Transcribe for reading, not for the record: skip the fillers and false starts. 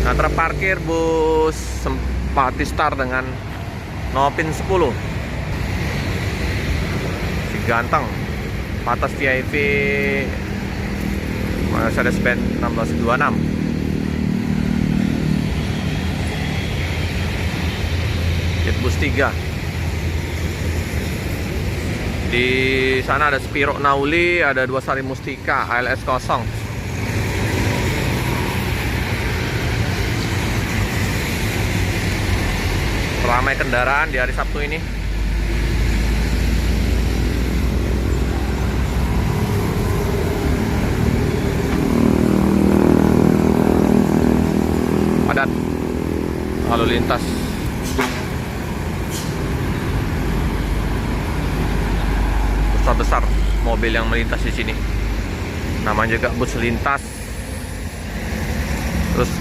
Nah, terparkir bus Sempati Star dengan nopin 10 si ganteng patas TIV Mercedes-Benz 1626. Bus 3. Di sana ada Spiro Nauli, ada 2 Sari Mustika, ALS kosong. Ramai kendaraan di hari Sabtu ini. Padat lalu lintas. Besar mobil yang melintas di sini. Namanya juga bus lintas.